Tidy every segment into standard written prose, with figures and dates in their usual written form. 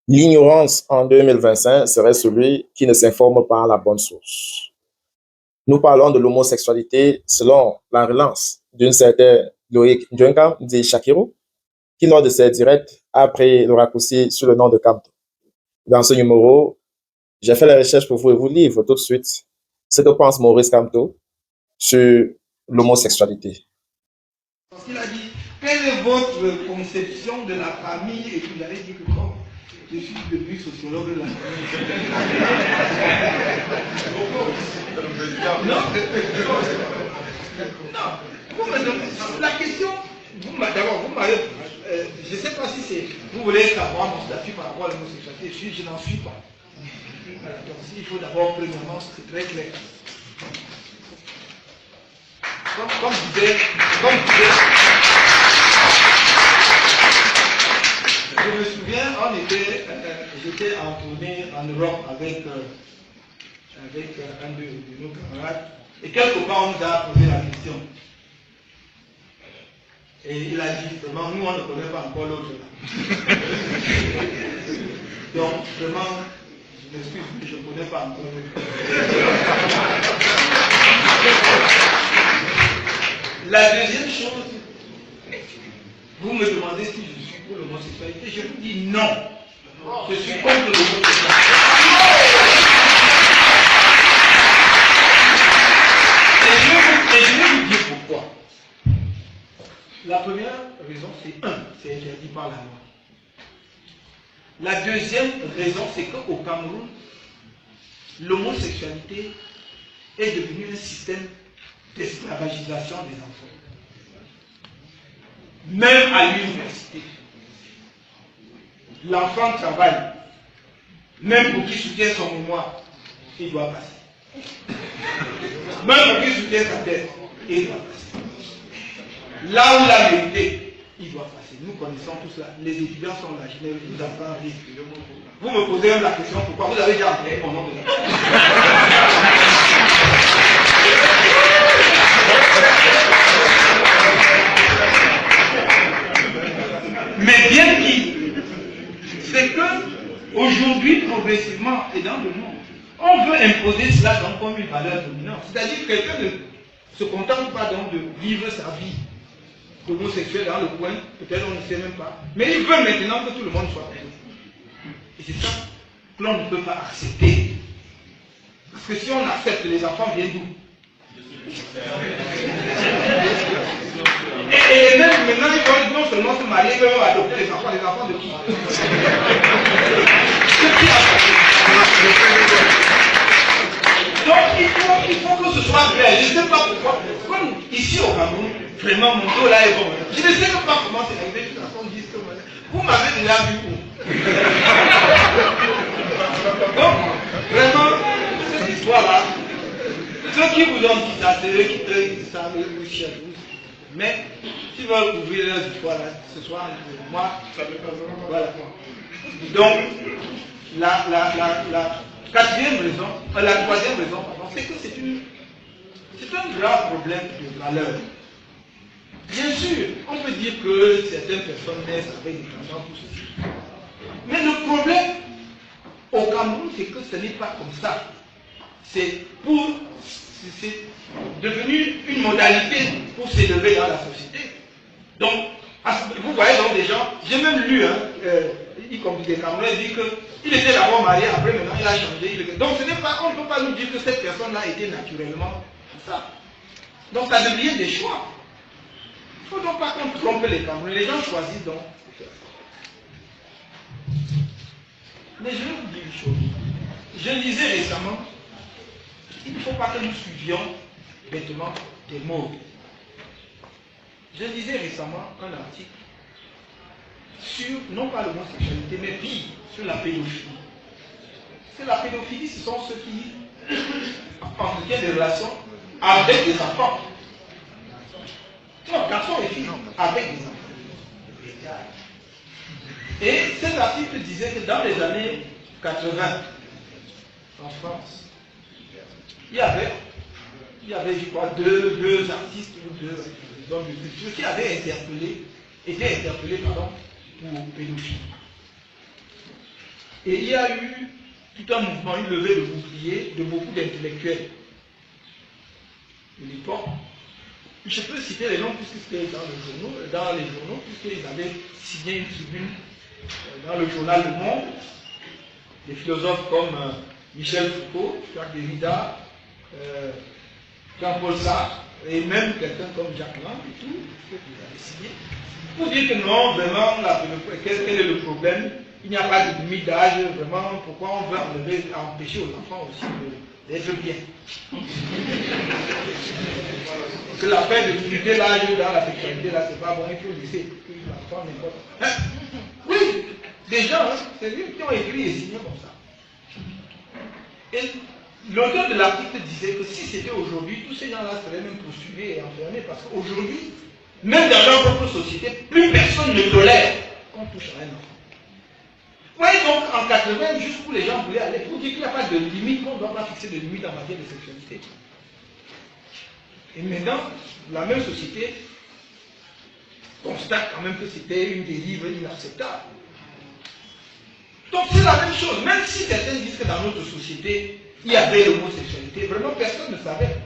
L'ignorance en 2025 serait celui qui ne s'informe pas à la bonne source. Nous parlons de l'homosexualité selon la relance d'une certaine Loïc Djenka, dit Shakiro, qui, lors de ses directs, a pris le raccourci sur le nom de Kamto. Dans ce numéro, j'ai fait la recherche pour vous et vous livre tout de suite ce que pense Maurice Kamto sur l'homosexualité. Il a dit, quelle est votre conception de la famille? Et puis il avait dit que comme je suis devenu sociologue de la famille. Non, la question, d'abord, vous m'avez, je ne sais pas si c'est, vous voulez savoir mon statut par rapport à l'homosexualité, je n'en suis pas. Donc il faut d'abord, premièrement, c'est très clair. Comme disait, je me souviens, j'étais en tournée en Europe avec un de nos camarades, et quelque part on nous a posé la question. Et il a dit, vraiment, nous on ne connaît pas encore l'autre. Donc, vraiment, je m'excuse, mais je ne connais pas encore l'autre. La deuxième chose, vous me demandez si je suis pour l'homosexualité, je vous dis non. Je suis contre l'homosexualité. Et je vais vous dire pourquoi. La première raison, c'est interdit par la loi. La deuxième raison, c'est qu'au Cameroun, l'homosexualité est devenue un système d'esclavagisation des enfants. Même à l'université, l'enfant travaille, même pour qu'il soutienne son mémoire, il doit passer. Même pour qu'il soutienne sa thèse, il doit passer. Là où il a mérité, il doit passer. Nous connaissons tout cela. Les étudiants sont là, je ne vous entends rien. Vous me posez même la question, pourquoi vous avez déjà entré mon nom de la Mais bien dit, c'est que aujourd'hui, progressivement, et dans le monde, on veut imposer cela comme une valeur dominante. C'est-à-dire que quelqu'un ne se contente pas donc de vivre sa vie d'homosexuel dans le coin, peut-être on ne sait même pas, mais il veut maintenant que tout le monde soit heureux. Et c'est ça que l'on ne peut pas accepter. Parce que si on accepte, les enfants viennent d'où? Et même maintenant, ils vont non seulement se marier, mais ils vont adopter les enfants de qui? Donc il faut que ce soit clair. Je ne sais pas pourquoi. Comme ici au Cameroun, vraiment mon dos là est bon. Je ne sais même pas comment c'est arrivé. De toute façon, vous m'avez déjà vu où? Donc, vraiment, cette histoire-là, ceux qui vous ont dit ça, c'est eux qui savent, eux qui cherchent. Mais, s'ils veulent ouvrir leurs histoires là, ce soir, moi, ça me passe vraiment. Voilà. Donc, la troisième raison, c'est que c'est un grave problème de valeur. Bien sûr, on peut dire que certaines personnes naissent avec des tendances, tout ceci. Mais le problème au Cameroun, c'est que ce n'est pas comme ça. C'est devenu une modalité pour s'élever dans la société. Donc, vous voyez donc des gens, j'ai même lu, y compris des Camerounais, dit qu'il était d'abord marié, après maintenant il a changé. Donc on ne peut pas nous dire que cette personne-là était naturellement ça. Donc ça devient des choix. Il ne faut donc pas qu'on trompe les Camerounais. Les gens choisissent donc. Mais je vais vous dire une chose. Je lisais récemment, il ne faut pas que nous suivions bêtement des mots. Je lisais récemment un article sur, non pas l'homosexualité, mais pire, sur la pédophilie. C'est la pédophilie, ce sont ceux qui entretiennent des relations avec des enfants. Non, garçons et filles, avec des enfants. Et cet article disait que dans les années 80, en France, il y avait je crois, deux artistes ou deux hommes de culture qui avaient été interpellés pour pédophilie. Et il y a eu tout un mouvement, une levée de bouclier de beaucoup d'intellectuels de l'époque. Je peux citer les noms puisque c'était dans les journaux, puisqu'ils avaient signé une tribune dans le journal Le Monde, des philosophes comme Michel Foucault, Jacques Derrida, Jean-Paul Sartre, et même quelqu'un comme Jacques Lang et tout, qu'ils avaient signé, pour dire que non, vraiment, quel est le problème? Il n'y a pas de limite d'âge, vraiment, pourquoi on veut empêcher aux enfants aussi d'être bien? Que la peine de limiter l'âge dans la sexualité, là, c'est pas bon, il faut laisser l'enfant n'importe. Hein? Oui, des gens, hein, c'est eux qui ont écrit et signé comme ça. Et l'auteur de l'article disait que si c'était aujourd'hui, tous ces gens-là seraient même poursuivis et enfermés, parce qu'aujourd'hui, même dans leur propre société, plus personne ne tolère qu'on touche à un enfant. Oui, donc en 80, jusqu'où les gens voulaient aller, pour dire qu'il n'y a pas de limite, qu'on ne doit pas fixer de limite en matière de sexualité. Et maintenant, la même société constate quand même que c'était une dérive inacceptable. Donc c'est la même chose, même si certains disent que dans notre société, il y avait l'homosexualité, vraiment personne ne savait.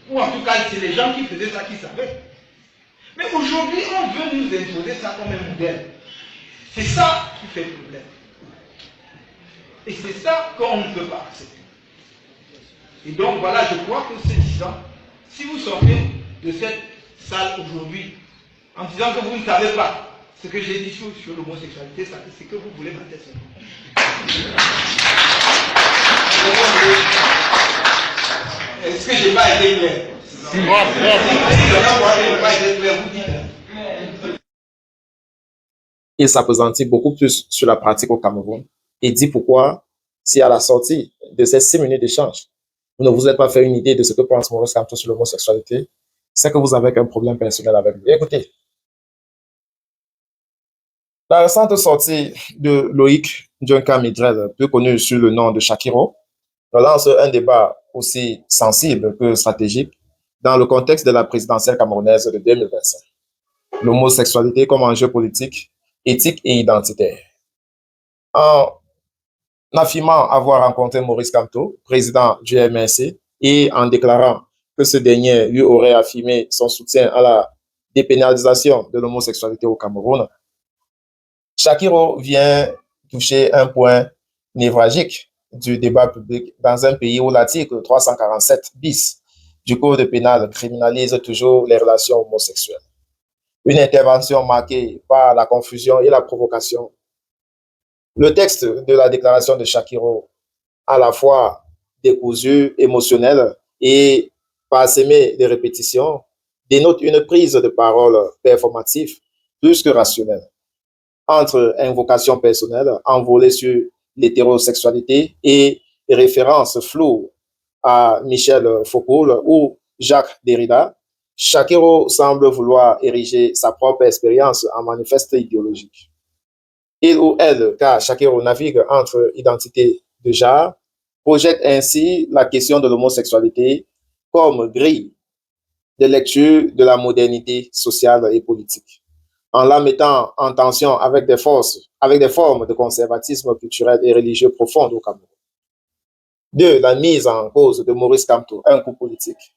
Ou en tout cas, c'est les gens qui faisaient ça qui savaient. Mais aujourd'hui, on veut nous imposer ça comme un modèle. C'est ça qui fait problème. Et c'est ça qu'on ne peut pas accepter. Et donc voilà, je crois que c'est disant, si vous sortez de cette salle aujourd'hui en disant que vous ne savez pas ce que j'ai dit sur l'homosexualité, c'est que vous voulez ma tête. Est-ce que je n'ai pas été clair? Si je n'ai pas été clair, vous dites. Il s'appesantit beaucoup plus sur la pratique au Cameroun et dit pourquoi, si à la sortie de ces 6 minutes d'échange, vous ne vous êtes pas fait une idée de ce que pense Maurice Kamto sur l'homosexualité, c'est que vous avez un problème personnel avec lui. Écoutez, la récente sortie de Loïc Dionka-Midrel, plus connu sous le nom de Shakiro, relance un débat aussi sensible que stratégique dans le contexte de la présidentielle camerounaise de 2025. L'homosexualité comme enjeu politique, éthique et identitaire. En affirmant avoir rencontré Maurice Kamto, président du MNC, et en déclarant que ce dernier lui aurait affirmé son soutien à la dépénalisation de l'homosexualité au Cameroun, Shakiro vient toucher un point névralgique du débat public dans un pays où l'article 347 bis du Code pénal criminalise toujours les relations homosexuelles. Une intervention marquée par la confusion et la provocation. Le texte de la déclaration de Shakiro, à la fois décousu, émotionnel et parsemé de répétitions, dénote une prise de parole performative plus que rationnelle, entre invocation personnelle envolée sur l'hétérosexualité et références floues à Michel Foucault ou Jacques Derrida. Shakiro semble vouloir ériger sa propre expérience en manifeste idéologique. Il ou elle, car Shakiro navigue entre identité de genre, projette ainsi la question de l'homosexualité comme grille de lecture de la modernité sociale et politique, en la mettant en tension avec des formes de conservatisme culturel et religieux profondes au Cameroun. 2. La mise en cause de Maurice Kamto, un coup politique.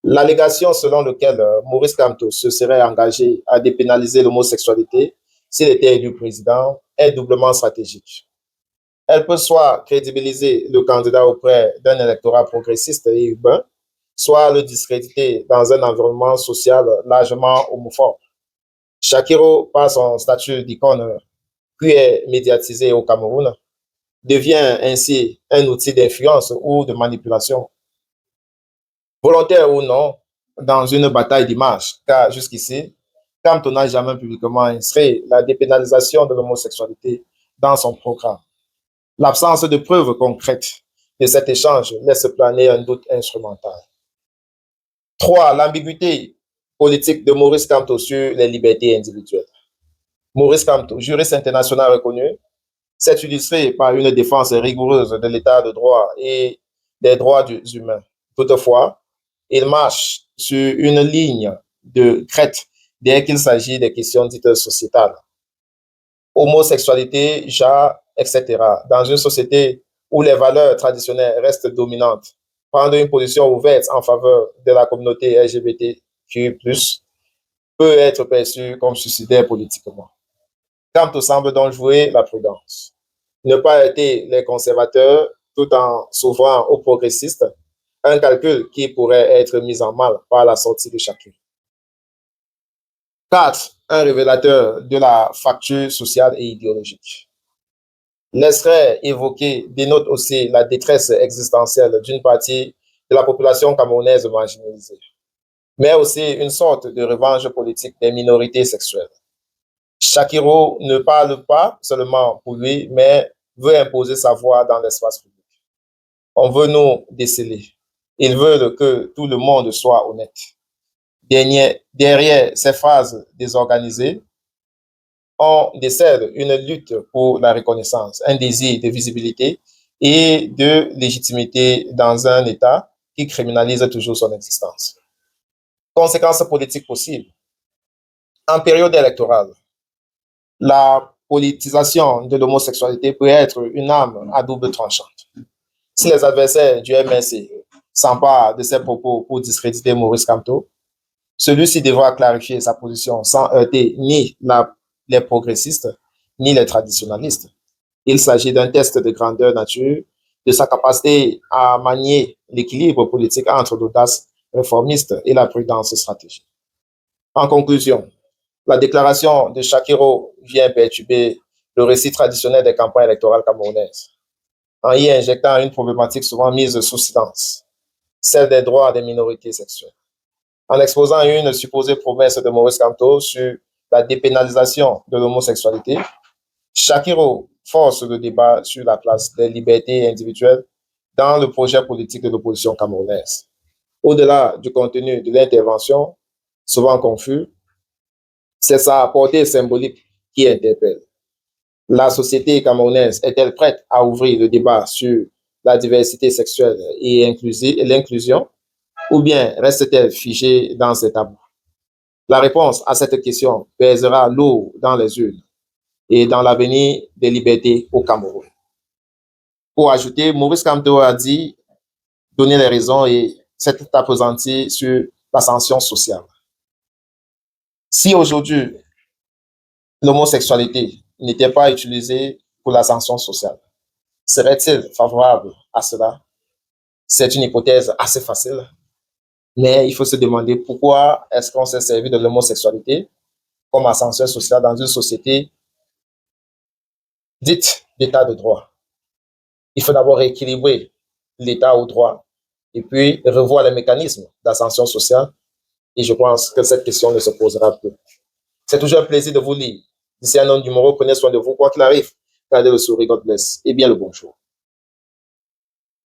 L'allégation selon laquelle Maurice Kamto se serait engagé à dépénaliser l'homosexualité s'il était élu président est doublement stratégique. Elle peut soit crédibiliser le candidat auprès d'un électorat progressiste et urbain, soit le discréditer dans un environnement social largement homophobe. Shakiro, par son statut d'icône, puis est médiatisé au Cameroun, devient ainsi un outil d'influence ou de manipulation, volontaire ou non, dans une bataille d'image, car jusqu'ici, Kamto n'a jamais publiquement inscrit la dépénalisation de l'homosexualité dans son programme. L'absence de preuves concrètes de cet échange laisse planer un doute instrumental. 3. L'ambiguïté politique de Maurice Kamto sur les libertés individuelles. Maurice Kamto, juriste international reconnu, s'est illustré par une défense rigoureuse de l'état de droit et des droits humains. Toutefois, il marche sur une ligne de crête dès qu'il s'agit des questions dites sociétales. homosexualité, genre, etc. Dans une société où les valeurs traditionnelles restent dominantes, prendre une position ouverte en faveur de la communauté LGBTQ+, peut être perçu comme suicidaire politiquement. Kant semble donc jouer la prudence. Ne pas être les conservateurs tout en s'ouvrant aux progressistes, un calcul qui pourrait être mis en mal par la sortie de chacun. 4. Un révélateur de la fracture sociale et idéologique. L'extrait évoqué dénote aussi la détresse existentielle d'une partie de la population camerounaise marginalisée, mais aussi une sorte de revanche politique des minorités sexuelles. Shakiro ne parle pas seulement pour lui, mais veut imposer sa voix dans l'espace public. On veut nous déceler. Ils veulent que tout le monde soit honnête. Derrière ces phrases désorganisées, on décèle une lutte pour la reconnaissance, un désir de visibilité et de légitimité dans un État qui criminalise toujours son existence. Conséquences politiques possibles. En période électorale, la politisation de l'homosexualité peut être une arme à double tranchante. Si les adversaires du MNC s'emparent de ces propos pour discréditer Maurice Kamto, celui-ci devra clarifier sa position sans heurter ni les progressistes ni les traditionalistes. Il s'agit d'un test de grandeur nature, de sa capacité à manier l'équilibre politique entre l'audace réformiste et la prudence stratégique. En conclusion, la déclaration de Shakiro vient perturber le récit traditionnel des campagnes électorales camerounaises, en y injectant une problématique souvent mise sous silence, celle des droits des minorités sexuelles. En exposant une supposée promesse de Maurice Kamto sur la dépénalisation de l'homosexualité, Shakiro force le débat sur la place des libertés individuelles dans le projet politique de l'opposition camerounaise. Au-delà du contenu de l'intervention, souvent confus, c'est sa portée symbolique qui interpelle. La société camerounaise est-elle prête à ouvrir le débat sur la diversité sexuelle et l'inclusion, ou bien reste-t-elle figée dans ses tabous? La réponse à cette question pèsera lourd dans les urnes et dans l'avenir des libertés au Cameroun. Pour ajouter, Maurice Kamto a dit donner les raisons et s'est appesanti sur l'ascension sociale. Si aujourd'hui, l'homosexualité n'était pas utilisée pour l'ascension sociale, serait-il favorable à cela? C'est une hypothèse assez facile, mais il faut se demander pourquoi est-ce qu'on s'est servi de l'homosexualité comme ascenseur social dans une société dite d'état de droit. Il faut d'abord rééquilibrer l'état au droit et puis revoir les mécanismes d'ascension sociale. Et je pense que cette question ne se posera plus. C'est toujours un plaisir de vous lire. D'ici un an numéro, prenez soin de vous, quoi qu'il arrive. Gardez le sourire, God bless, et bien le bonjour.